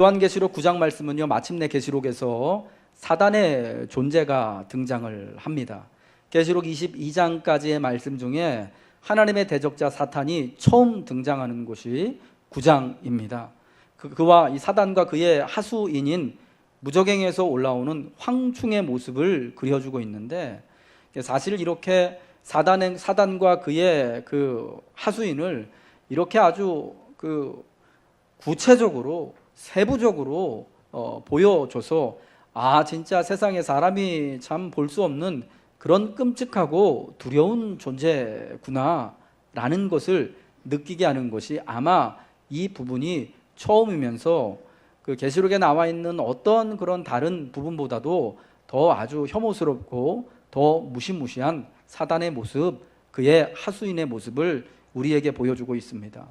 요한계시록 9장 말씀은요, 마침내 계시록에서 사단의 존재가 등장을 합니다. 계시록 22장까지의 말씀 중에 하나님의 대적자 사탄이 처음 등장하는 곳이 9장입니다. 그와 이 사단과 그의 하수인인 무저갱에서 올라오는 황충의 모습을 그려주고 있는데, 사실 이렇게 사단과 그의 그 하수인을 이렇게 아주 구체적으로 세부적으로 보여줘서 진짜 세상에 사람이 참 볼 수 없는 그런 끔찍하고 두려운 존재구나 라는 것을 느끼게 하는 것이 아마 이 부분이 처음이면서 그 계시록에 나와 있는 어떤 그런 다른 부분보다도 더 아주 혐오스럽고 더 무시무시한 사단의 모습, 그의 하수인의 모습을 우리에게 보여주고 있습니다.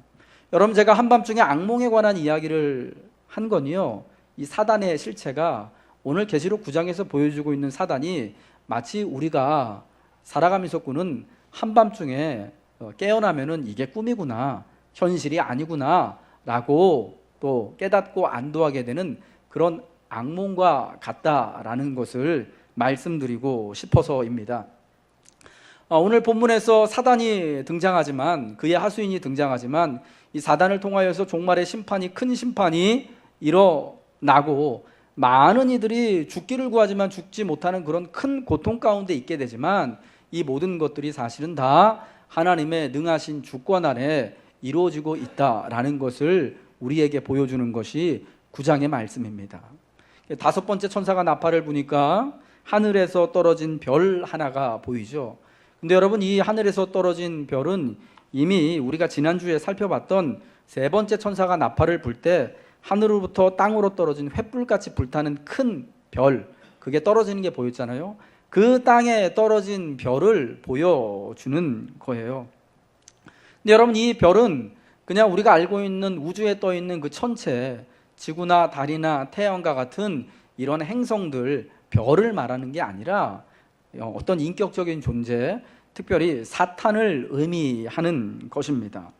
여러분, 제가 한밤중에 악몽에 관한 이야기를 한 건요, 이 사단의 실체가 오늘 계시록 9장에서 보여주고 있는 사단이 마치 우리가 살아가면서 꾸는 한밤중에 깨어나면은 이게 꿈이구나, 현실이 아니구나 라고 또 깨닫고 안도하게 되는 그런 악몽과 같다라는 것을 말씀드리고 싶어서입니다. 오늘 본문에서 사단이 등장하지만, 그의 하수인이 등장하지만, 이 사단을 통하여서 종말의 심판이, 큰 심판이 일어나고 많은 이들이 죽기를 구하지만 죽지 못하는 그런 큰 고통 가운데 있게 되지만, 이 모든 것들이 사실은 다 하나님의 능하신 주권 아래 이루어지고 있다라는 것을 우리에게 보여주는 것이 9장의 말씀입니다. 5번째 천사가 나팔을 부니까 하늘에서 떨어진 별 하나가 보이죠. 근데 여러분, 이 하늘에서 떨어진 별은 이미 우리가 지난주에 살펴봤던 3번째 천사가 나팔을 불 때 하늘로부터 땅으로 떨어진 횃불같이 불타는 큰 별, 그게 떨어지는 게 보였잖아요. 그 땅에 떨어진 별을 보여주는 거예요. 근데 여러분, 이 별은 그냥 우리가 알고 있는 우주에 떠 있는 그 천체, 지구나 달이나 태양과 같은 이런 행성들, 별을 말하는 게 아니라 어떤 인격적인 존재, 특별히 사탄을 의미하는 것입니다.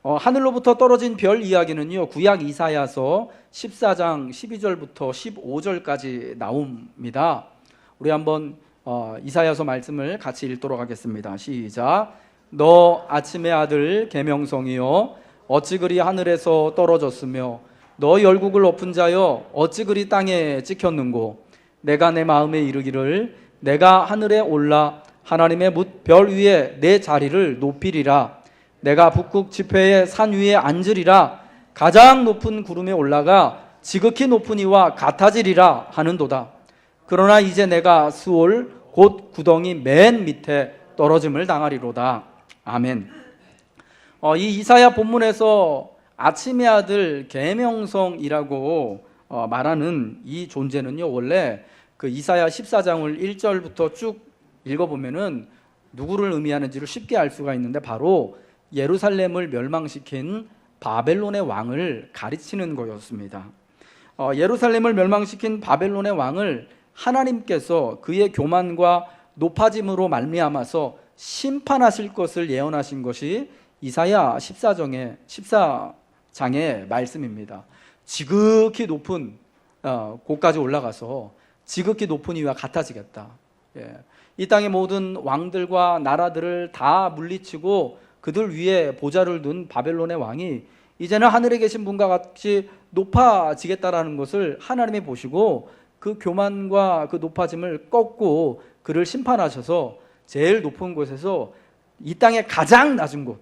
하늘로부터 떨어진 별 이야기는요, 구약 이사야서 14장 12절부터 15절까지 나옵니다. 우리 한번 이사야서 말씀을 같이 읽도록 하겠습니다. 시작. 너 아침의 아들 계명성이여, 어찌 그리 하늘에서 떨어졌으며 너 열국을 엎은 자여, 어찌 그리 땅에 찍혔는고. 내가 내 마음에 이르기를 내가 하늘에 올라 하나님의 뭇별 위에 내 자리를 높이리라. 내가 북극 지폐의 산 위에 앉으리라. 가장 높은 구름에 올라가 지극히 높은 이와 같아지리라 하는도다. 그러나 이제 내가 스올 곧 구덩이 맨 밑에 떨어짐을 당하리로다. 아멘. 이 이사야 본문에서 아침의 아들 계명성이라고 말하는 이 존재는요, 원래 그 이사야 14장을 1절부터 쭉 읽어보면은 누구를 의미하는지를 쉽게 알 수가 있는데, 바로 예루살렘을 멸망시킨 바벨론의 왕을 가리치는 거였습니다. 예루살렘을 멸망시킨 바벨론의 왕을 하나님께서 그의 교만과 높아짐으로 말미암아서 심판하실 것을 예언하신 것이 이사야 14장의 말씀입니다. 지극히 높은 곳까지 올라가서 지극히 높은 이와 같아지겠다. 이 땅의 모든 왕들과 나라들을 다 물리치고 그들 위에 보좌를 둔 바벨론의 왕이 이제는 하늘에 계신 분과 같이 높아지겠다라는 것을 하나님이 보시고 그 교만과 그 높아짐을 꺾고 그를 심판하셔서 제일 높은 곳에서 이 땅의 가장 낮은 곳,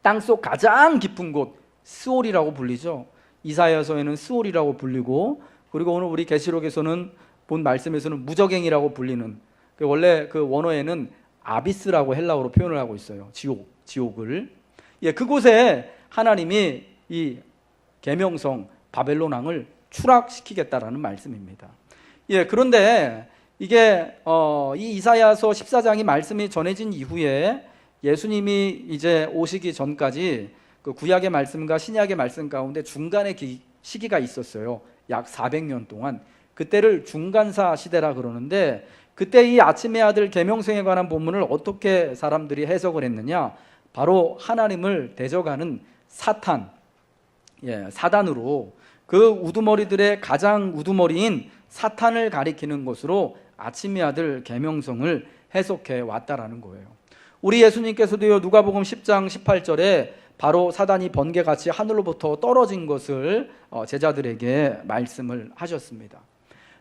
땅속 가장 깊은 곳, 스올이라고 불리죠. 이사야서에는 스올이라고 불리고, 그리고 오늘 우리 계시록에서는 본 말씀에서는 무저갱이라고 불리는, 원래 그 원어에는 아비스라고 헬라어로 표현을 하고 있어요. 지옥을. 그곳에 하나님이 이 계명성 바벨론 왕을 추락시키겠다라는 말씀입니다. 그런데 이게 이 이사야서 14장이 말씀이 전해진 이후에 예수님이 이제 오시기 전까지 그 구약의 말씀과 신약의 말씀 가운데 중간의 시기가 있었어요. 약 400년 동안. 그때를 중간사 시대라 그러는데, 그때 이 아침의 아들 계명성에 관한 본문을 어떻게 사람들이 해석을 했느냐, 바로 하나님을 대적하는 사단으로 그 우두머리들의 가장 우두머리인 사탄을 가리키는 것으로 아침의 아들 계명성을 해석해 왔다라는 거예요. 우리 예수님께서도요, 누가복음 10장 18절에 바로 사단이 번개같이 하늘로부터 떨어진 것을 제자들에게 말씀을 하셨습니다.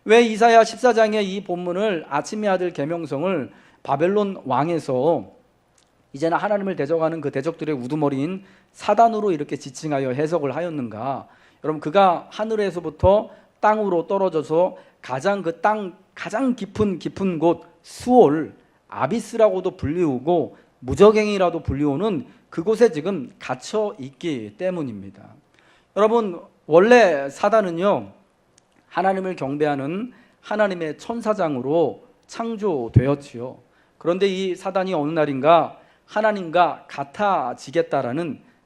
왜 이사야 14장의 이 본문을 아침의 아들 계명성을 바벨론 왕에서 이제는 하나님을 대적하는 그 대적들의 우두머리인 사단으로 이렇게 지칭하여 해석을 하였는가? 여러분, 그가 하늘에서부터 땅으로 떨어져서 가장 그 땅 가장 깊은 곳 수올 아비스라고도 불리우고 무저갱이라도 불리우는 그곳에 지금 갇혀 있기 때문입니다. 여러분, 원래 사단은요, 하나님을 경배하는 하나님의 천사장으로 창조되었지요. 그런데 이 사단이 어느 날인가 하나님과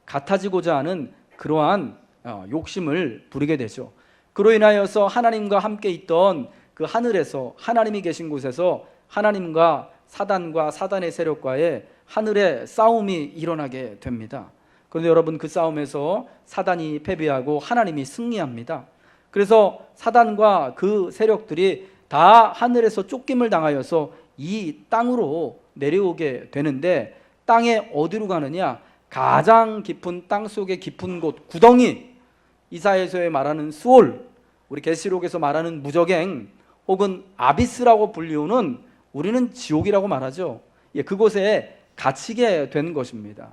같아지고자 하는 그러한 욕심을 부리게 되죠. 그로 인하여서 하나님과 함께 있던 그 하늘에서, 하나님이 계신 곳에서 하나님과 사단과 사단의 세력과의 하늘의 싸움이 일어나게 됩니다. 그런데 여러분, 그 싸움에서 사단이 패배하고 하나님이 승리합니다. 그래서 사단과 그 세력들이 다 하늘에서 쫓김을 당하여서 이 땅으로 내려오게 되는데, 땅에 어디로 가느냐? 가장 깊은 땅 속의 깊은 곳, 구덩이, 이사야서에 말하는 수올, 우리 계시록에서 말하는 무저갱, 혹은 아비스라고 불리우는, 우리는 지옥이라고 말하죠. 그곳에 갇히게 된 것입니다.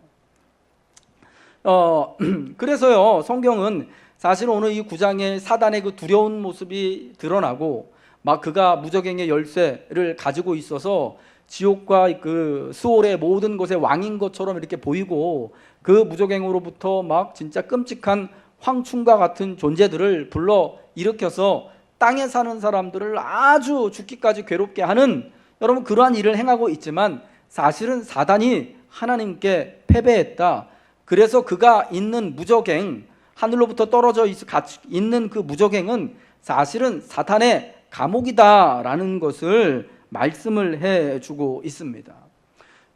그래서요, 성경은 사실 오늘 이 9장에 사단의 그 두려운 모습이 드러나고, 막 그가 무저갱의 열쇠를 가지고 있어서 지옥과 그 수올의 모든 곳의 왕인 것처럼 이렇게 보이고, 그 무저갱으로부터 막 진짜 끔찍한 황충과 같은 존재들을 불러 일으켜서 땅에 사는 사람들을 아주 죽기까지 괴롭게 하는, 여러분, 그러한 일을 행하고 있지만 사실은 사단이 하나님께 패배했다. 그래서 그가 있는 무저갱, 하늘로부터 떨어져 있는 그 무저갱은 사실은 사탄의 감옥이다라는 것을 말씀을 해주고 있습니다.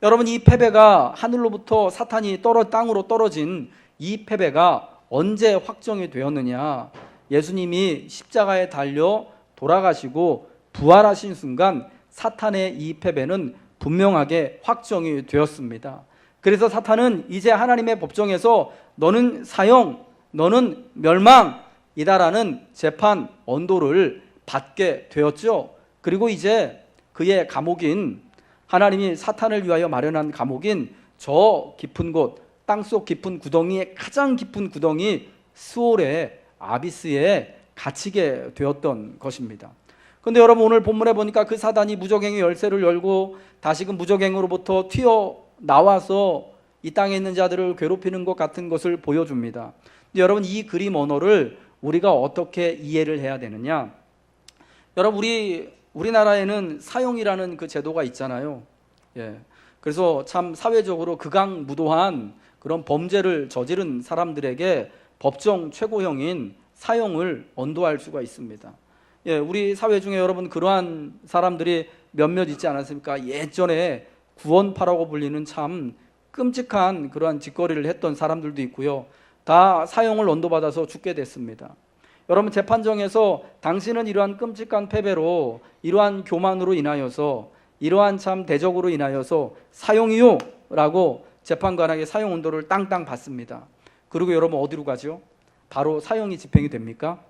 여러분, 이 패배가, 하늘로부터 사탄이 땅으로 떨어진 이 패배가 언제 확정이 되었느냐? 예수님이 십자가에 달려 돌아가시고 부활하신 순간 사탄의 이 패배는 분명하게 확정이 되었습니다. 그래서 사탄은 이제 하나님의 법정에서 너는 사형, 너는 멸망이다라는 재판 언도를 받게 되었죠. 그리고 이제 그의 감옥인, 하나님이 사탄을 위하여 마련한 감옥인 저 깊은 곳, 땅속 깊은 구덩이의 가장 깊은 구덩이 수올의 아비스에 갇히게 되었던 것입니다. 그런데 여러분, 오늘 본문에 보니까 그 사단이 무저갱의 열쇠를 열고 다시금 무저갱으로부터 튀어나와서 이 땅에 있는 자들을 괴롭히는 것 같은 것을 보여줍니다. 근데 여러분, 이 그림 언어를 우리가 어떻게 이해를 해야 되느냐? 여러분, 우리나라에는 사형이라는 그 제도가 있잖아요. 그래서 참 사회적으로 극악무도한 그런 범죄를 저지른 사람들에게 법정 최고형인 사형을 언도할 수가 있습니다. 우리 사회 중에 여러분, 그러한 사람들이 몇몇 있지 않았습니까? 예전에 구원파라고 불리는 참 끔찍한 그러한 짓거리를 했던 사람들도 있고요. 다 사형을 언도받아서 죽게 됐습니다. 여러분, 재판정에서 당신은 이러한 끔찍한 패배로, 이러한 교만으로 인하여서, 이러한 참 대적으로 인하여서 사형이요 라고 재판관에게 사형 언도를 땅땅 받습니다. 그리고 여러분, 어디로 가죠? 바로 사형이 집행이 됩니까?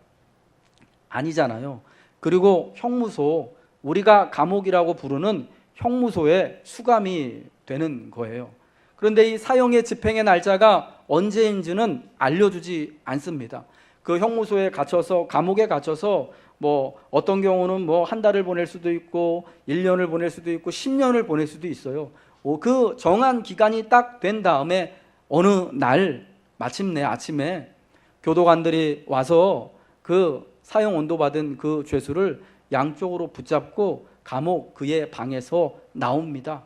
아니잖아요. 그리고 형무소, 우리가 감옥이라고 부르는 형무소에 수감이 되는 거예요. 그런데 이 사형의 집행의 날짜가 언제인지는 알려주지 않습니다. 그 형무소에 갇혀서, 감옥에 갇혀서 뭐 어떤 경우는 뭐 한 달을 보낼 수도 있고 1년을 보낼 수도 있고 10년을 보낼 수도 있어요. 그 정한 기간이 딱 된 다음에 어느 날 마침내 아침에 교도관들이 와서 그 사형 언도받은 그 죄수를 양쪽으로 붙잡고 감옥 그의 방에서 나옵니다.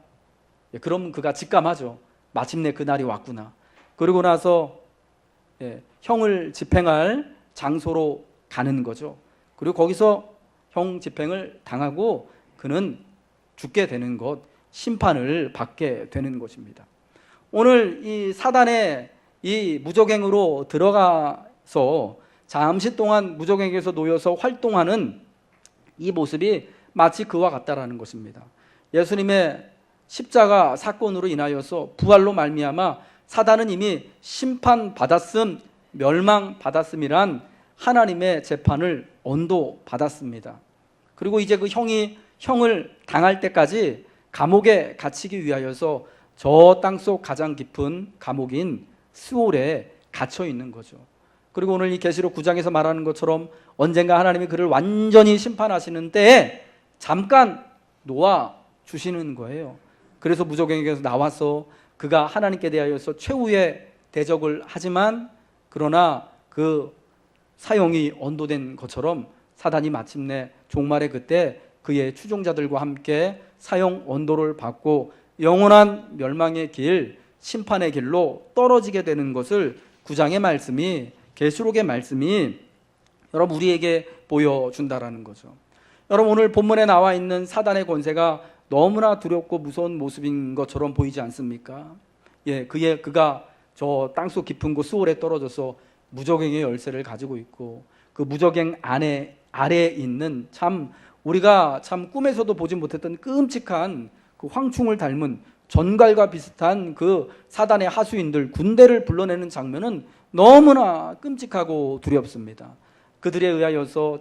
그럼 그가 직감하죠. 마침내 그날이 왔구나. 그러고 나서 형을 집행할 장소로 가는 거죠. 그리고 거기서 형 집행을 당하고 그는 죽게 되는 것, 심판을 받게 되는 것입니다. 오늘 이 사단의 이 무저갱으로 들어가서 잠시 동안 무적행에서 놓여서 활동하는 이 모습이 마치 그와 같다라는 것입니다. 예수님의 십자가 사건으로 인하여서 부활로 말미암아 사단은 이미 심판받았음, 멸망받았음이란 하나님의 재판을 언도받았습니다. 그리고 이제 그 형을 당할 때까지 감옥에 갇히기 위하여서 저 땅속 가장 깊은 감옥인 스올에 갇혀 있는 거죠. 그리고 오늘 이 계시록 9장에서 말하는 것처럼 언젠가 하나님이 그를 완전히 심판하시는 때에 잠깐 놓아 주시는 거예요. 그래서 무적행에서 나와서 그가 하나님께 대하여서 최후의 대적을 하지만 그러나 그 사형이 언도된 것처럼 사단이 마침내 종말의 그때 그의 추종자들과 함께 사형 언도를 받고 영원한 멸망의 길, 심판의 길로 떨어지게 되는 것을 9장의 말씀이, 계시록의 말씀이 여러분 우리에게 보여준다라는 거죠. 여러분 오늘 본문에 나와 있는 사단의 권세가 너무나 두렵고 무서운 모습인 것처럼 보이지 않습니까? 예, 그가 저 땅속 깊은 곳 수월에 떨어져서 무적행의 열쇠를 가지고 있고 그 무적행 아래에 있는 우리가 꿈에서도 보지 못했던 끔찍한 그 황충을 닮은 전갈과 비슷한 그 사단의 하수인들 군대를 불러내는 장면은 너무나 끔찍하고 두렵습니다. 그들에 의하여서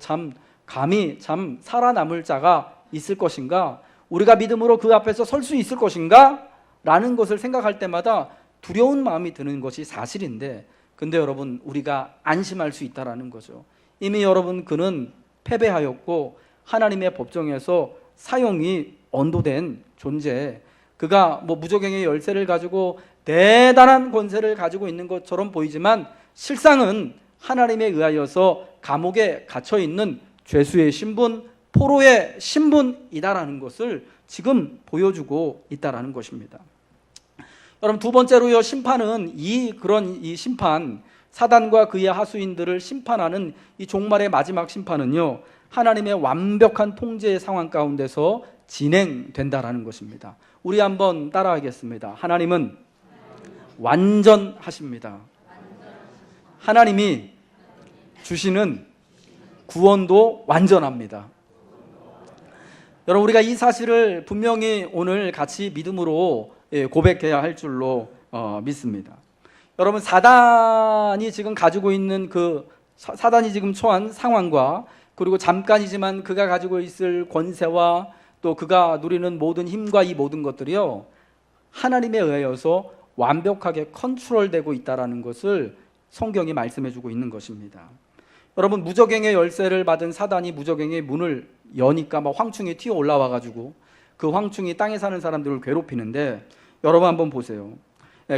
감히 살아남을 자가 있을 것인가? 우리가 믿음으로 그 앞에서 설 수 있을 것인가? 라는 것을 생각할 때마다 두려운 마음이 드는 것이 사실인데, 근데 여러분 우리가 안심할 수 있다라는 거죠. 이미 여러분 그는 패배하였고 하나님의 법정에서 사형이 언도된 존재, 그가 무적행의 열쇠를 가지고 대단한 권세를 가지고 있는 것처럼 보이지만 실상은 하나님에 의하여서 감옥에 갇혀 있는 죄수의 신분, 포로의 신분이다라는 것을 지금 보여주고 있다라는 것입니다. 여러분 두 번째로요, 심판은 이 심판, 사단과 그의 하수인들을 심판하는 이 종말의 마지막 심판은요, 하나님의 완벽한 통제의 상황 가운데서 진행된다라는 것입니다. 우리 한번 따라하겠습니다. 하나님은 완전하십니다. 하나님이 주시는 구원도 완전합니다. 여러분 우리가 이 사실을 분명히 오늘 같이 믿음으로 고백해야 할 줄로 믿습니다. 여러분 사단이 지금 가지고 있는 사단이 지금 처한 상황과 그리고 잠깐이지만 그가 가지고 있을 권세와 또 그가 누리는 모든 힘과 이 모든 것들이요, 하나님에 의하여서 완벽하게 컨트롤되고 있다는 것을 성경이 말씀해주고 있는 것입니다. 여러분 무적행의 열쇠를 받은 사단이 무적행의 문을 여니까 황충이 튀어 올라와가지고 그 황충이 땅에 사는 사람들을 괴롭히는데, 여러분 한번 보세요.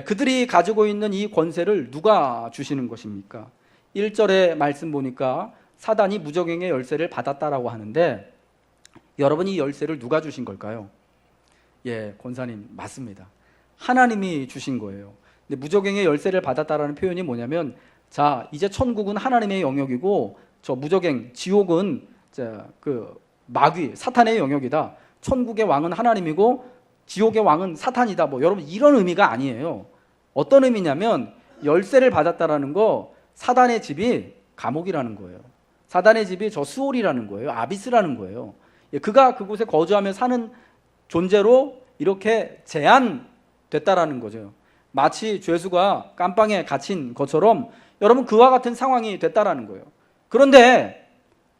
그들이 가지고 있는 이 권세를 누가 주시는 것입니까? 1절의 말씀 보니까 사단이 무적행의 열쇠를 받았다라고 하는데, 여러분 이 열쇠를 누가 주신 걸까요? 예, 권사님 맞습니다. 하나님이 주신 거예요. 근데 무적행의 열쇠를 받았다라는 표현이 뭐냐면, 자 이제 천국은 하나님의 영역이고 저 무적행 지옥은 그 마귀 사탄의 영역이다. 천국의 왕은 하나님이고 지옥의 왕은 사탄이다. 여러분 이런 의미가 아니에요. 어떤 의미냐면 열쇠를 받았다라는 거, 사단의 집이 감옥이라는 거예요. 사단의 집이 저 스올이라는 거예요. 아비스라는 거예요. 그가 그곳에 거주하며 사는 존재로 이렇게 제한됐다라는 거죠. 마치 죄수가 깜빵에 갇힌 것처럼 여러분 그와 같은 상황이 됐다라는 거예요. 그런데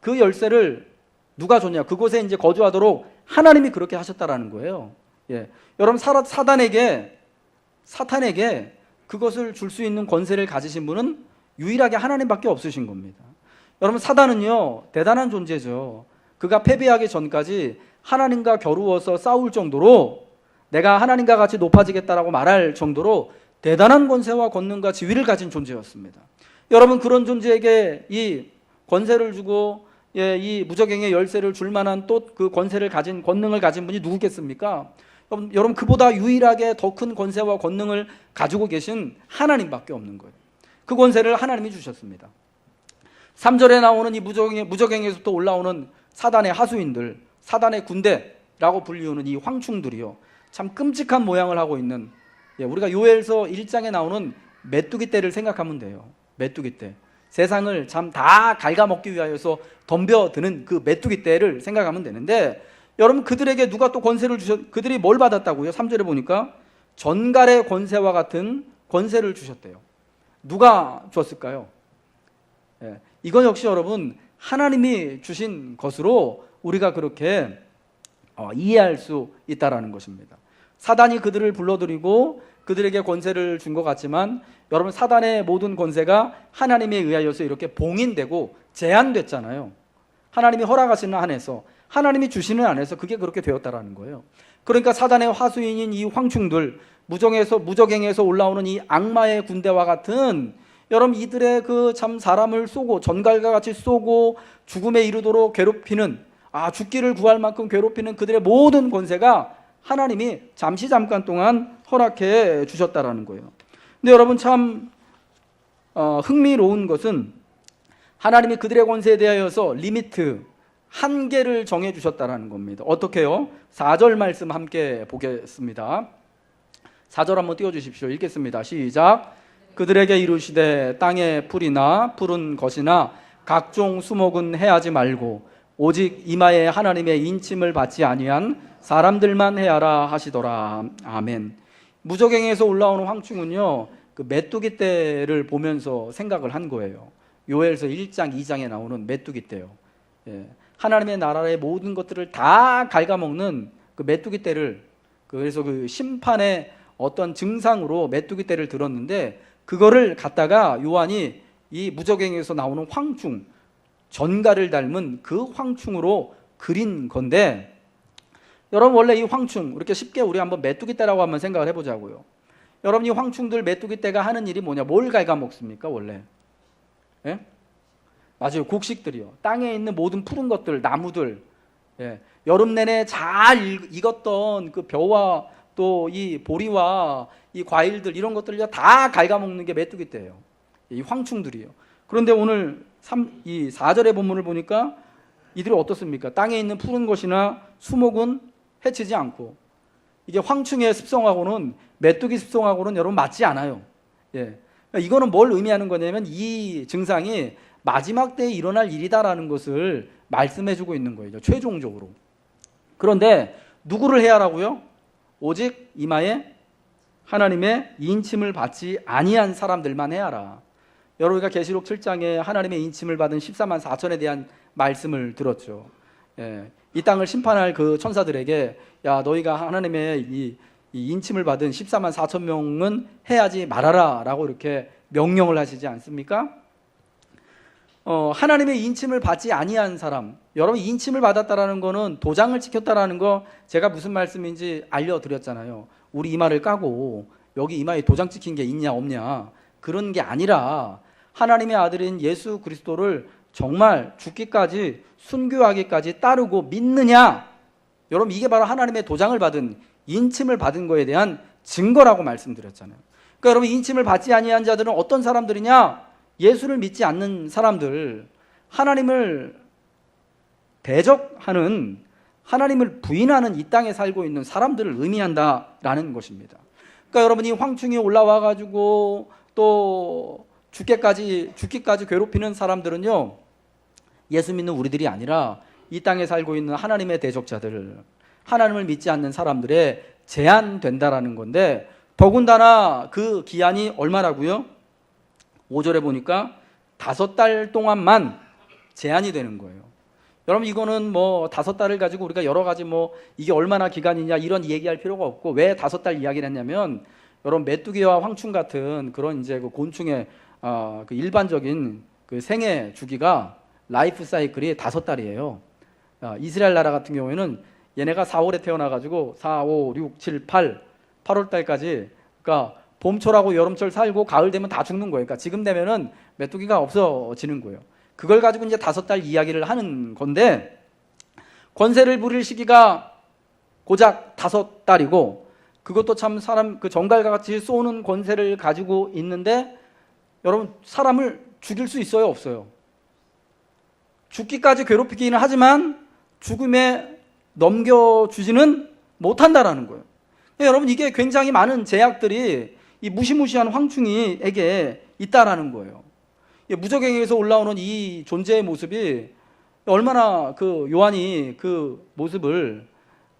그 열쇠를 누가 줬냐? 그곳에 이제 거주하도록 하나님이 그렇게 하셨다라는 거예요. 예. 여러분 사탄에게 그것을 줄 수 있는 권세를 가지신 분은 유일하게 하나님밖에 없으신 겁니다. 여러분 사단은요 대단한 존재죠. 그가 패배하기 전까지 하나님과 겨루어서 싸울 정도로, 내가 하나님과 같이 높아지겠다라고 말할 정도로 대단한 권세와 권능과 지위를 가진 존재였습니다. 여러분 그런 존재에게 이 권세를 주고 이 무적행의 열쇠를 줄 만한 또 그 권세를 가진, 권능을 가진 분이 누구겠습니까? 여러분 그보다 유일하게 더 큰 권세와 권능을 가지고 계신 하나님밖에 없는 거예요. 그 권세를 하나님이 주셨습니다. 3절에 나오는 이 무적행에서부터 올라오는 사단의 하수인들, 사단의 군대라고 불리우는 이 황충들이요, 참 끔찍한 모양을 하고 있는, 우리가 요엘서 1장에 나오는 메뚜기 떼를 생각하면 돼요. 메뚜기 떼. 세상을 참 다 갉아먹기 위하여서 덤벼드는 그 메뚜기 떼를 생각하면 되는데, 여러분 그들에게 누가 또 권세를 그들이 뭘 받았다고요? 3절에 보니까 전갈의 권세와 같은 권세를 주셨대요. 누가 줬을까요? 예, 이건 역시 여러분 하나님이 주신 것으로 우리가 그렇게 이해할 수 있다라는 것입니다. 사단이 그들을 불러들이고 그들에게 권세를 준 것 같지만, 여러분 사단의 모든 권세가 하나님에 의하여서 이렇게 봉인되고 제한됐잖아요. 하나님이 허락하시는 안에서, 하나님이 주시는 안에서 그게 그렇게 되었다라는 거예요. 그러니까 사단의 화수인인 이 황충들, 무적행에서 올라오는 이 악마의 군대와 같은, 여러분 이들의 그 참 사람을 쏘고 전갈과 같이 쏘고 죽음에 이르도록 괴롭히는, 죽기를 구할 만큼 괴롭히는 그들의 모든 권세가 하나님이 잠깐 동안 허락해 주셨다라는 거예요. 근데 여러분 참 흥미로운 것은 하나님이 그들의 권세에 대하여서 리미트, 한계를 정해 주셨다라는 겁니다. 어떻게요? 4절 말씀 함께 보겠습니다. 4절 한번 띄워주십시오. 읽겠습니다. 시작. 그들에게 이르시되 땅의 풀이나 푸른 것이나 각종 수목은 해하지 말고 오직 이마에 하나님의 인침을 받지 아니한 사람들만 해하라 하시더라. 아멘. 무적행에서 올라오는 황충은요, 그 메뚜기 떼를 보면서 생각을 한 거예요. 요엘서 1장 2장에 나오는 메뚜기 떼요. 예. 하나님의 나라의 모든 것들을 다 갉아먹는 그 메뚜기 떼를, 그래서 그 심판의 어떤 증상으로 메뚜기 떼를 들었는데, 그거를 갖다가 요한이 이 무적행에서 나오는 황충, 전갈을 닮은 그 황충으로 그린 건데, 여러분 원래 이 황충, 이렇게 쉽게 우리 한번 메뚜기 떼라고 한번 생각을 해보자고요. 여러분 이 황충들, 메뚜기 떼가 하는 일이 뭐냐? 뭘 갉아먹습니까 원래? 예? 맞아요, 곡식들이요. 땅에 있는 모든 푸른 것들, 나무들, 예. 여름 내내 잘 익었던 그 벼와 또 이 보리와 이 과일들, 이런 것들을 다 갉아먹는 게 메뚜기 떼예요. 이 황충들이요. 그런데 오늘 이 4절의 본문을 보니까 이들이 어떻습니까? 땅에 있는 푸른 것이나 수목은 해치지 않고, 이게 황충의 습성하고는, 메뚜기 습성하고는 여러분 맞지 않아요. 예. 이거는 뭘 의미하는 거냐면, 이 증상이 마지막 때에 일어날 일이다라는 것을 말씀해주고 있는 거예요, 최종적으로. 그런데 누구를 해하라고요? 오직 이마에 하나님의 인침을 받지 아니한 사람들만 해하라. 여러분가 계시록 7장에 하나님의 인침을 받은 14만 4천에 대한 말씀을 들었죠. 예, 이 땅을 심판할 그 천사들에게, 야 너희가 하나님의 이 인침을 받은 14만 4천 명은 해하지 말아라 라고 이렇게 명령을 하시지 않습니까? 하나님의 인침을 받지 아니한 사람, 여러분 인침을 받았다라는 거는 도장을 찍혔다라는 거 제가 무슨 말씀인지 알려드렸잖아요. 우리 이마를 까고 여기 이마에 도장 찍힌 게 있냐 없냐, 그런 게 아니라 하나님의 아들인 예수 그리스도를 정말 죽기까지 순교하기까지 따르고 믿느냐, 여러분 이게 바로 하나님의 도장을 받은, 인침을 받은 거에 대한 증거라고 말씀드렸잖아요. 그러니까 여러분 인침을 받지 아니한 자들은 어떤 사람들이냐? 예수를 믿지 않는 사람들, 하나님을 대적하는, 하나님을 부인하는 이 땅에 살고 있는 사람들을 의미한다라는 것입니다. 그러니까 여러분 이 황충이 올라와 가지고 또 죽기까지 괴롭히는 사람들은요, 예수 믿는 우리들이 아니라 이 땅에 살고 있는 하나님의 대적자들, 하나님을 믿지 않는 사람들에 제한된다라는 건데, 더군다나 그 기한이 얼마라고요? 5절에 보니까 5달 동안만 제한이 되는 거예요. 여러분 이거는 뭐 5달을 가지고 우리가 여러 가지 뭐 이게 얼마나 기간이냐 이런 얘기할 필요가 없고, 왜 5달 이야기를 했냐면, 여러분 메뚜기와 황충 같은 그런 이제 그 곤충의 그 일반적인 그 생애 주기가, 라이프 사이클이 5달이에요. 이스라엘 나라 같은 경우에는 얘네가 4월에 태어나가지고 4, 5, 6, 7, 8월 달까지, 그러니까 봄철하고 여름철 살고 가을 되면 다 죽는 거예요. 그러니까 지금 되면은 메뚜기가 없어지는 거예요. 그걸 가지고 이제 5달 이야기를 하는 건데, 권세를 부릴 시기가 고작 5달이고, 그것도 참 사람 그 정갈과 같이 쏘는 권세를 가지고 있는데, 여러분 사람을 죽일 수 있어요 없어요? 죽기까지 괴롭히기는 하지만 죽음에 넘겨주지는 못한다라는 거예요. 여러분 이게 굉장히 많은 제약들이 이 무시무시한 황충이에게 있다라는 거예요. 무적행에서 올라오는 이 존재의 모습이 얼마나 그 요한이 그 모습을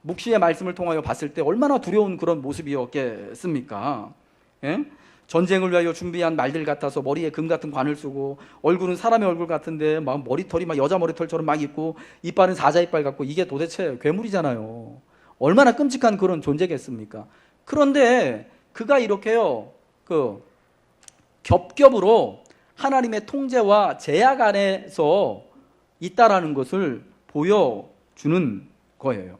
묵시의 말씀을 통하여 봤을 때 얼마나 두려운 그런 모습이었겠습니까? 예? 전쟁을 위하여 준비한 말들 같아서 머리에 금 같은 관을 쓰고 얼굴은 사람의 얼굴 같은데 막 머리털이 막 여자 머리털처럼 막 있고 이빨은 사자 이빨 같고 이게 도대체 괴물이잖아요. 얼마나 끔찍한 그런 존재겠습니까? 그런데 그가 이렇게요, 그 겹겹으로 하나님의 통제와 제약 안에서 있다라는 것을 보여주는 거예요.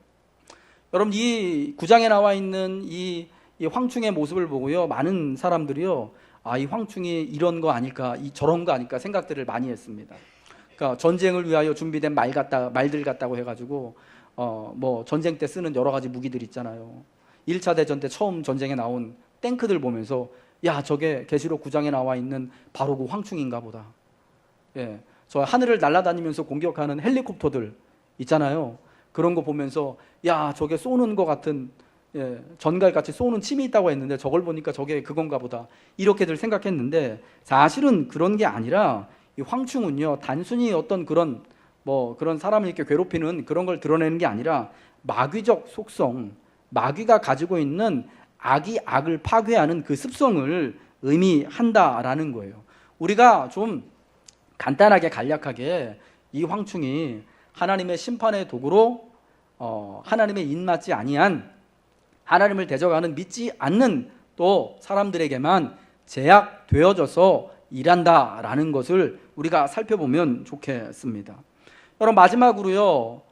여러분, 이 9장에 나와 있는 이 황충의 모습을 보고요, 많은 사람들이요, 이 황충이 이런 거 아닐까, 저런 거 아닐까 생각들을 많이 했습니다. 그러니까 전쟁을 위하여 준비된 말들 같다고 해가지고 뭐 전쟁 때 쓰는 여러 가지 무기들 있잖아요. 1차 대전 때 처음 전쟁에 나온 탱크들 보면서 야, 저게 계시록 9장에 나와 있는 바로 그 황충인가 보다. 예, 저 하늘을 날아다니면서 공격하는 헬리콥터들 있잖아요. 그런 거 보면서 야, 저게 쏘는 것 같은, 전갈같이 쏘는 침이 있다고 했는데 저걸 보니까 저게 그건가 보다, 이렇게들 생각했는데 사실은 그런 게 아니라 이 황충은요, 단순히 어떤 그런 그런 사람을 이렇게 괴롭히는 그런 걸 드러내는 게 아니라 마귀적 속성, 마귀가 가지고 있는 악이 악을 파괴하는 그 습성을 의미한다라는 거예요. 우리가 좀 간단하게 간략하게 이 황충이 하나님의 심판의 도구로 하나님의 입맞지 아니한, 하나님을 대적하는 믿지 않는 또 사람들에게만 제약되어져서 일한다라는 것을 우리가 살펴보면 좋겠습니다. 여러분, 마지막으로요,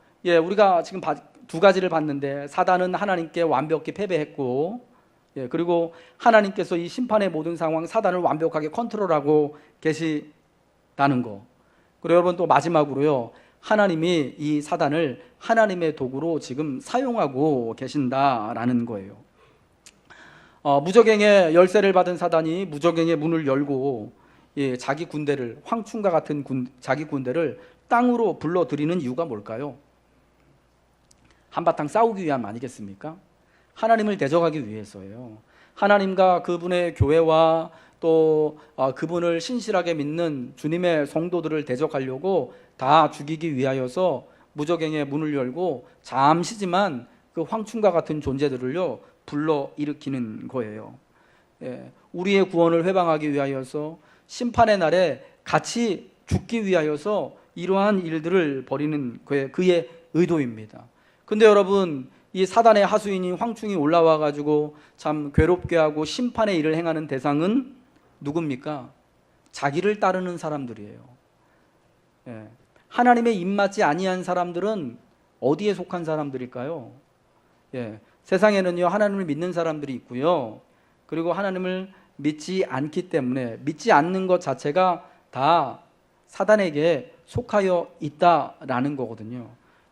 우리가 지금 두 가지를 봤는데, 사단은 하나님께 완벽히 패배했고, 그리고 하나님께서 이 심판의 모든 상황, 사단을 완벽하게 컨트롤하고 계시다는 거. 그리고 여러분, 또 마지막으로요, 하나님이 이 사단을 하나님의 도구로 지금 사용하고 계신다라는 거예요. 무적행의 열쇠를 받은 사단이 무적행의 문을 열고 자기 군대를, 황충과 같은 자기 군대를 땅으로 불러들이는 이유가 뭘까요? 한바탕 싸우기 위함 아니겠습니까? 하나님을 대적하기 위해서예요. 하나님과 그분의 교회와 또 그분을 신실하게 믿는 주님의 성도들을 대적하려고 다 죽이기 위하여서 무적행의 문을 열고 잠시지만 그 황충과 같은 존재들을요, 불러일으키는 거예요. 우리의 구원을 회방하기 위하여서, 심판의 날에 같이 죽기 위하여서 이러한 일들을 벌이는 그의 의도입니다. 근데 여러분, 이 사단의 하수인인 황충이 올라와 가지고 참 괴롭게 하고 심판의 일을 행하는 대상은 누굽니까? 자기를 따르는 사람들이에요. 하나님의 입맞지 아니한 사람들은 어디에 속한 사람들일까요? 세상에는요, 하나님을 믿는 사람들이 있고요, 그리고 하나님을 믿지 않기 때문에 믿지 않는 것 자체가 다 사단에게 속하여 있다라는 거거든요.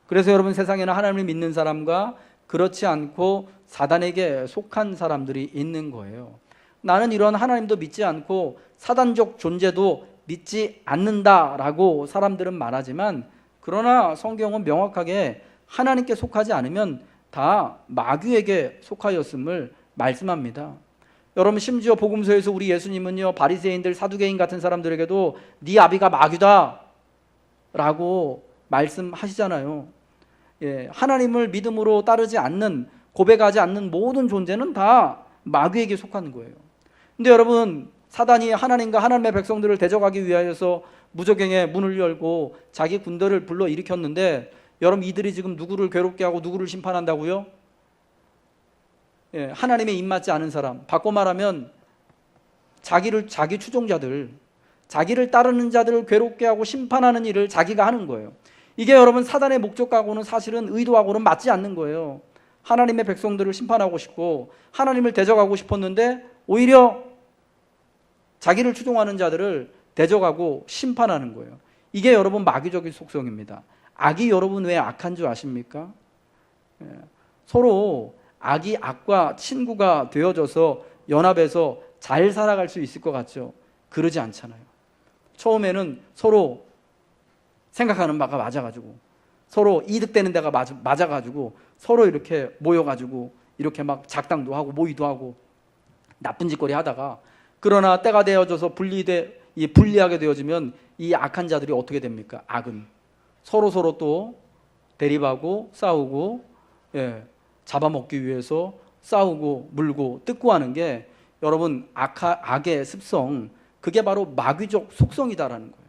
그래서 여러분, 세상에는 하나님을 믿는 사람과 그렇지 않고 사단에게 속한 사람들이 있는 거예요. 나는 이런 하나님도 믿지 않고 사단적 존재도 믿지 않는다라고 사람들은 말하지만, 그러나 성경은 명확하게 하나님께 속하지 않으면 다 마귀에게 속하였음을 말씀합니다. 여러분, 심지어 복음서에서 우리 예수님은요, 바리새인들, 사두개인 같은 사람들에게도 네 아비가 마귀다 라고 말씀하시잖아요. 하나님을 믿음으로 따르지 않는, 고백하지 않는 모든 존재는 다 마귀에게 속하는 거예요. 근데 여러분, 사단이 하나님과 하나님의 백성들을 대적하기 위하여서 무적행의 문을 열고 자기 군대를 불러 일으켰는데, 여러분, 이들이 지금 누구를 괴롭게 하고 누구를 심판한다고요? 하나님의 입맞지 않은 사람, 바꿔 말하면 자기 추종자들, 자기를 따르는 자들을 괴롭게 하고 심판하는 일을 자기가 하는 거예요. 이게 여러분, 사단의 목적하고는 사실은 의도하고는 맞지 않는 거예요. 하나님의 백성들을 심판하고 싶고 하나님을 대적하고 싶었는데 오히려 자기를 추종하는 자들을 대적하고 심판하는 거예요. 이게 여러분, 마귀적인 속성입니다. 악이 여러분 왜 악한 줄 아십니까? 서로 악이 악과 친구가 되어져서 연합해서 잘 살아갈 수 있을 것 같죠? 그러지 않잖아요. 처음에는 서로 생각하는 바가 맞아가지고, 서로 이득되는 데가 맞아가지고 서로 이렇게 모여가지고 이렇게 막 작당도 하고 모의도 하고 나쁜 짓거리 하다가, 그러나 때가 되어져서 분리돼 이 불리하게 되어지면 이 악한 자들이 어떻게 됩니까? 악은 서로 또 대립하고 싸우고, 잡아먹기 위해서 싸우고 물고 뜯고 하는 게, 여러분, 악의 습성, 그게 바로 마귀적 속성이다라는 거예요.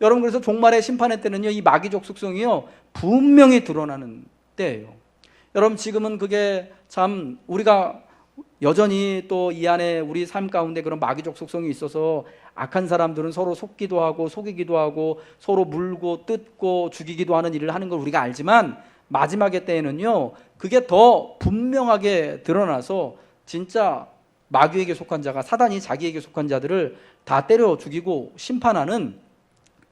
여러분, 그래서 종말의 심판의 때는요, 이 마귀적 속성이요 분명히 드러나는 때예요. 여러분, 지금은 그게 참 우리가 여전히 또 이 안에 우리 삶 가운데 그런 마귀적 속성이 있어서 악한 사람들은 서로 속기도 하고 속이기도 하고 서로 물고 뜯고 죽이기도 하는 일을 하는 걸 우리가 알지만, 마지막의 때에는요 그게 더 분명하게 드러나서 진짜 마귀에게 속한 자가, 사단이 자기에게 속한 자들을 다 때려 죽이고 심판하는,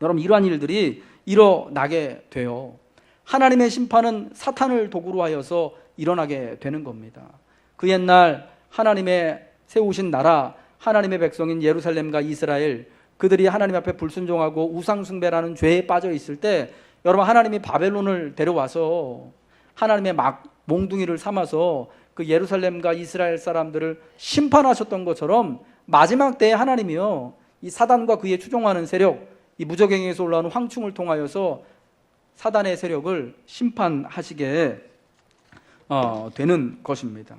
여러분, 이러한 일들이 일어나게 돼요. 하나님의 심판은 사탄을 도구로 하여서 일어나게 되는 겁니다. 그 옛날 하나님의 세우신 나라, 하나님의 백성인 예루살렘과 이스라엘, 그들이 하나님 앞에 불순종하고 우상숭배라는 죄에 빠져 있을 때, 여러분, 하나님이 바벨론을 데려와서 하나님의 막 몽둥이를 삼아서 그 예루살렘과 이스라엘 사람들을 심판하셨던 것처럼, 마지막 때에 하나님이요 이 사단과 그의 추종하는 세력, 이 무저갱에서 올라오는 황충을 통하여서 사단의 세력을 심판하시게 되는 것입니다.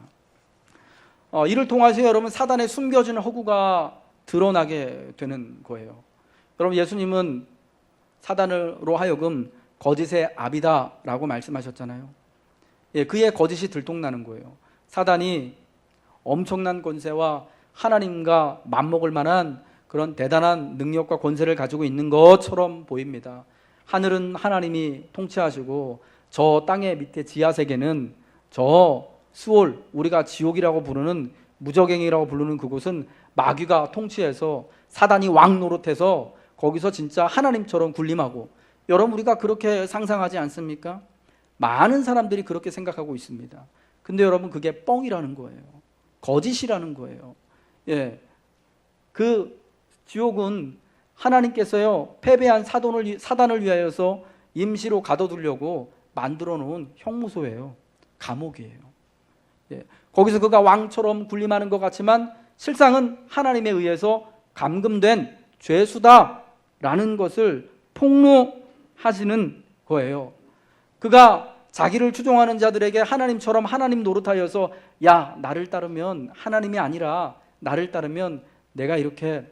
이를 통해서 여러분, 사단의 숨겨진 허구가 드러나게 되는 거예요. 여러분, 예수님은 사단으로 하여금 거짓의 아비다라고 말씀하셨잖아요. 그의 거짓이 들통나는 거예요. 사단이 엄청난 권세와 하나님과 맞먹을 만한 그런 대단한 능력과 권세를 가지고 있는 것처럼 보입니다. 하늘은 하나님이 통치하시고 저 땅의 밑에 지하세계는, 저 수올, 우리가 지옥이라고 부르는, 무저갱이라고 부르는 그곳은 마귀가 통치해서 사단이 왕 노릇해서 거기서 진짜 하나님처럼 군림하고, 여러분, 우리가 그렇게 상상하지 않습니까? 많은 사람들이 그렇게 생각하고 있습니다. 근데 여러분, 그게 뻥이라는 거예요. 거짓이라는 거예요. 그 지옥은 하나님께서요 패배한 사단을 위하여서 임시로 가둬두려고 만들어 놓은 형무소예요. 감옥이에요. 거기서 그가 왕처럼 군림하는 것 같지만 실상은 하나님에 의해서 감금된 죄수다라는 것을 폭로하시는 거예요. 그가 자기를 추종하는 자들에게 하나님처럼 하나님 노릇하여서, 야, 나를 따르면, 하나님이 아니라 나를 따르면 내가 이렇게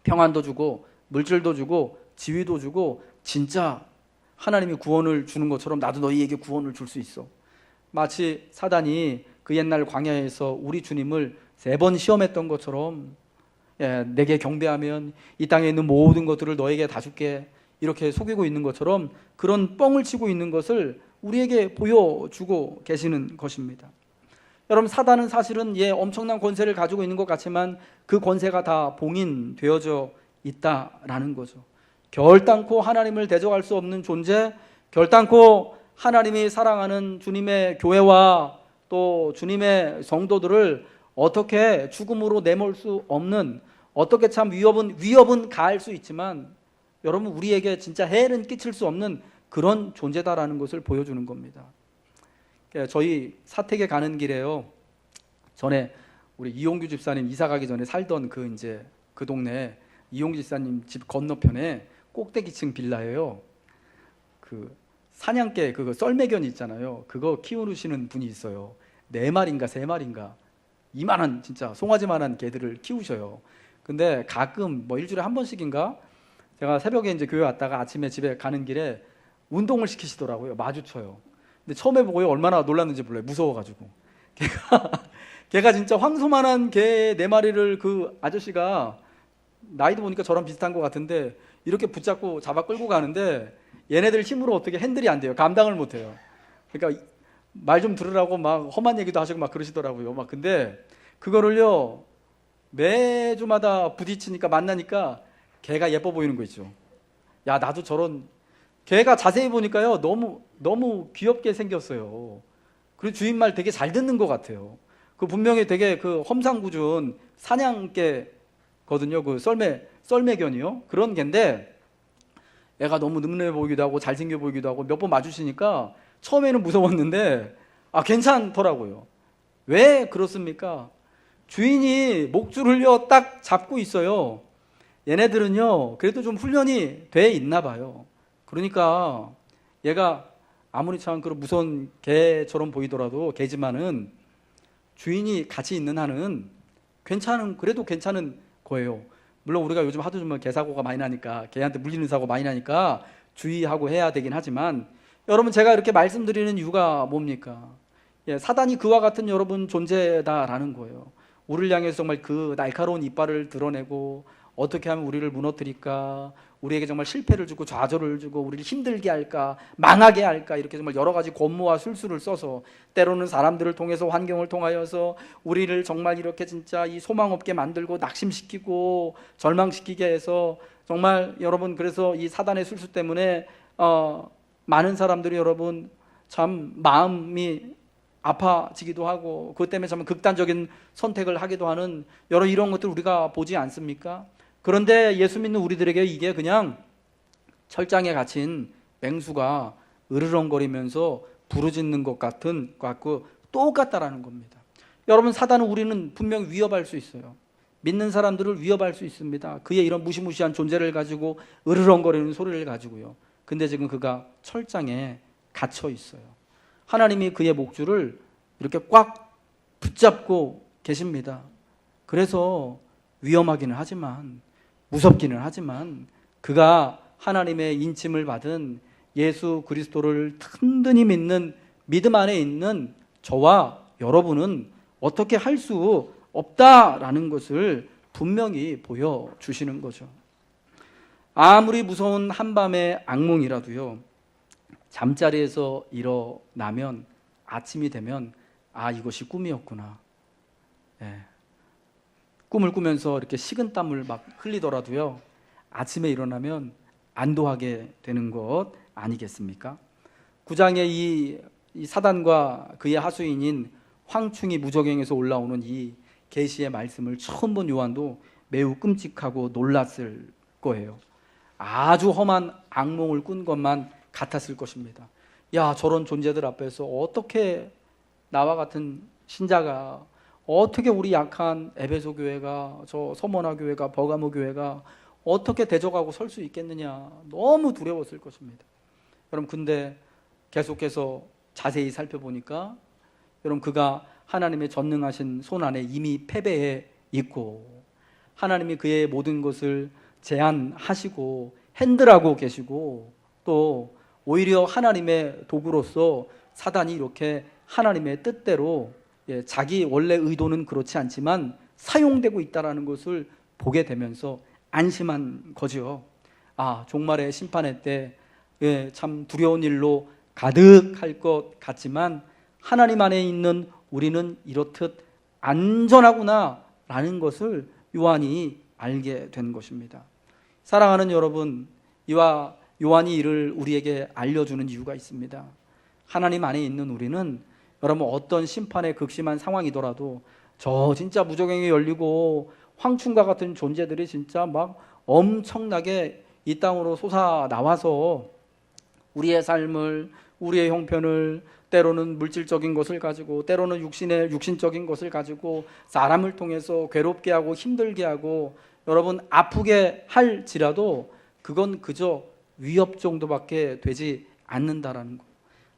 평안도 주고 물질도 주고 지위도 주고 진짜 하나님이 구원을 주는 것처럼 나도 너희에게 구원을 줄 수 있어. 마치 사단이 그 옛날 광야에서 우리 주님을 3번 시험했던 것처럼, 내게 경배하면 이 땅에 있는 모든 것들을 너에게 다 줄게, 이렇게 속이고 있는 것처럼 그런 뻥을 치고 있는 것을 우리에게 보여주고 계시는 것입니다. 여러분, 사단은 사실은 엄청난 권세를 가지고 있는 것 같지만 그 권세가 다 봉인되어져 있다라는 거죠. 결단코 하나님을 대적할 수 없는 존재, 결단코 하나님이 사랑하는 주님의 교회와 또 주님의 성도들을 어떻게 죽음으로 내몰 수 없는, 어떻게 참 위협은 가할 수 있지만 여러분, 우리에게 진짜 해는 끼칠 수 없는 그런 존재다라는 것을 보여주는 겁니다. 저희 사택에 가는 길에요, 전에 우리 이용규 집사님 이사 가기 전에 살던 그 동네 이용규 집사님 집 건너편에 꼭대기층 빌라예요. 그 사냥개, 그거 썰매견 있잖아요. 그거 키우시는 분이 있어요. 4마리인가 3마리인가 이만한, 진짜 송아지만한 개들을 키우셔요. 근데 가끔 뭐 일주일에 한 번씩인가 제가 새벽에 이제 교회 왔다가 아침에 집에 가는 길에 운동을 시키시더라고요. 마주쳐요. 근데 처음에 보고요 얼마나 놀랐는지 몰라요. 무서워가지고. 걔가 진짜 황소만한 개 4마리를 그 아저씨가 나이도 보니까 저랑 비슷한 것 같은데 이렇게 붙잡고 잡아 끌고 가는데, 얘네들 힘으로 어떻게 핸들이 안 돼요. 감당을 못 해요. 그러니까 말 좀 들으라고 막 험한 얘기도 하시고 막 그러시더라고요. 근데 그거를요 매주마다 부딪히니까, 만나니까 개가 예뻐 보이는 거 있죠. 야, 나도 저런, 개가 자세히 보니까요 너무 귀엽게 생겼어요. 그리고 주인 말 되게 잘 듣는 것 같아요. 그 분명히 되게 그 험상궂은 사냥개거든요. 그 썰매견이요. 그런 개인데 애가 너무 늠름해 보이기도 하고 잘생겨 보이기도 하고, 몇 번 마주치니까 처음에는 무서웠는데 괜찮더라고요. 왜 그렇습니까? 주인이 목줄을요 딱 잡고 있어요. 얘네들은요 그래도 좀 훈련이 돼 있나 봐요. 그러니까 얘가 아무리 참 그런 무서운 개처럼 보이더라도 개지만은 주인이 같이 있는 한은 그래도 괜찮은 거예요. 물론 우리가 요즘 하도 좀 개사고가 많이 나니까, 개한테 물리는 사고 많이 나니까 주의하고 해야 되긴 하지만, 여러분 제가 이렇게 말씀드리는 이유가 뭡니까? 사단이 그와 같은 여러분 존재다라는 거예요. 우리를 향해서 정말 그 날카로운 이빨을 드러내고 어떻게 하면 우리를 무너뜨릴까, 우리에게 정말 실패를 주고 좌절을 주고 우리를 힘들게 할까, 망하게 할까, 이렇게 정말 여러 가지 권모와 술수를 써서, 때로는 사람들을 통해서, 환경을 통하여서 우리를 정말 이렇게 진짜 이 소망 없게 만들고 낙심시키고 절망시키게 해서, 정말 여러분 그래서 이 사단의 술수 때문에 많은 사람들이 여러분 참 마음이 아파지기도 하고, 그것 때문에 참 극단적인 선택을 하기도 하는 여러 이런 것들 우리가 보지 않습니까? 그런데 예수 믿는 우리들에게 이게 그냥 철장에 갇힌 맹수가 으르렁거리면서 부르짖는 것 같고 똑같다라는 겁니다. 여러분, 사단은 우리는 분명히 위협할 수 있어요. 믿는 사람들을 위협할 수 있습니다. 그의 이런 무시무시한 존재를 가지고, 으르렁거리는 소리를 가지고요. 근데 지금 그가 철장에 갇혀 있어요. 하나님이 그의 목줄을 이렇게 꽉 붙잡고 계십니다. 그래서 위험하기는 하지만, 무섭기는 하지만, 그가 하나님의 인침을 받은 예수 그리스도를 든든히 믿는 믿음 안에 있는 저와 여러분은 어떻게 할 수 없다라는 것을 분명히 보여주시는 거죠. 아무리 무서운 한밤의 악몽이라도요, 잠자리에서 일어나면 아침이 되면 이것이 꿈이었구나. 꿈을 꾸면서 이렇게 식은땀을 막 흘리더라도요, 아침에 일어나면 안도하게 되는 것 아니겠습니까? 9장의 이 사단과 그의 하수인인 황충이 무저갱에서 올라오는 이 계시의 말씀을 처음 본 요한도 매우 끔찍하고 놀랐을 거예요. 아주 험한 악몽을 꾼 것만 같았을 것입니다. 저런 존재들 앞에서 어떻게 나와 같은 신자가, 어떻게 우리 약한 에베소 교회가, 저 서머나 교회가, 버가모 교회가 어떻게 대적하고 설 수 있겠느냐, 너무 두려웠을 것입니다. 여러분, 근데 계속해서 자세히 살펴보니까 여러분, 그가 하나님의 전능하신 손 안에 이미 패배해 있고, 하나님이 그의 모든 것을 제한하시고 핸들하고 계시고, 또 오히려 하나님의 도구로서 사단이 이렇게 하나님의 뜻대로, 자기 원래 의도는 그렇지 않지만 사용되고 있다는 것을 보게 되면서 안심한 거죠. 종말의 심판의 때 참 두려운 일로 가득할 것 같지만 하나님 안에 있는 우리는 이렇듯 안전하구나 라는 것을 요한이 알게 된 것입니다. 사랑하는 여러분, 이와 요한이 이를 우리에게 알려주는 이유가 있습니다. 하나님 안에 있는 우리는 여러분, 어떤 심판의 극심한 상황이더라도, 저 진짜 무저갱이 열리고 황충과 같은 존재들이 진짜 막 엄청나게 이 땅으로 솟아 나와서 우리의 삶을, 우리의 형편을, 때로는 물질적인 것을 가지고, 때로는 육신적인 것을 가지고 사람을 통해서 괴롭게 하고 힘들게 하고 여러분 아프게 할지라도 그건 그저 위협 정도밖에 되지 않는다라는 것,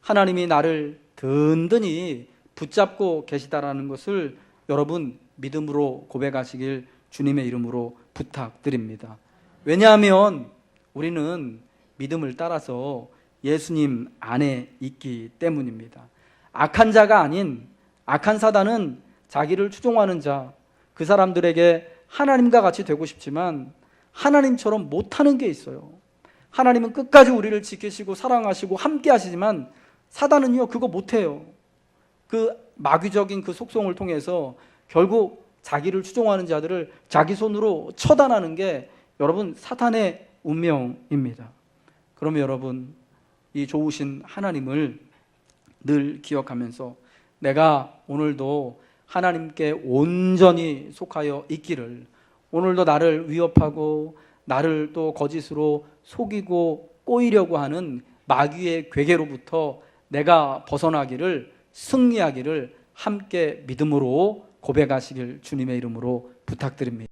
하나님이 나를 든든히 붙잡고 계시다라는 것을 여러분 믿음으로 고백하시길 주님의 이름으로 부탁드립니다. 왜냐하면 우리는 믿음을 따라서 예수님 안에 있기 때문입니다. 악한 자가 아닌, 악한 사단은 자기를 추종하는 자, 그 사람들에게 하나님과 같이 되고 싶지만 하나님처럼 못하는 게 있어요. 하나님은 끝까지 우리를 지키시고 사랑하시고 함께 하시지만 사단은요, 그거 못해요. 그 마귀적인 그 속성을 통해서 결국 자기를 추종하는 자들을 자기 손으로 처단하는 게 여러분 사탄의 운명입니다. 그러면 여러분, 이 좋으신 하나님을 늘 기억하면서 내가 오늘도 하나님께 온전히 속하여 있기를, 오늘도 나를 위협하고 나를 또 거짓으로 속이고 꼬이려고 하는 마귀의 괴계로부터 내가 벗어나기를, 승리하기를 함께 믿음으로 고백하시길 주님의 이름으로 부탁드립니다.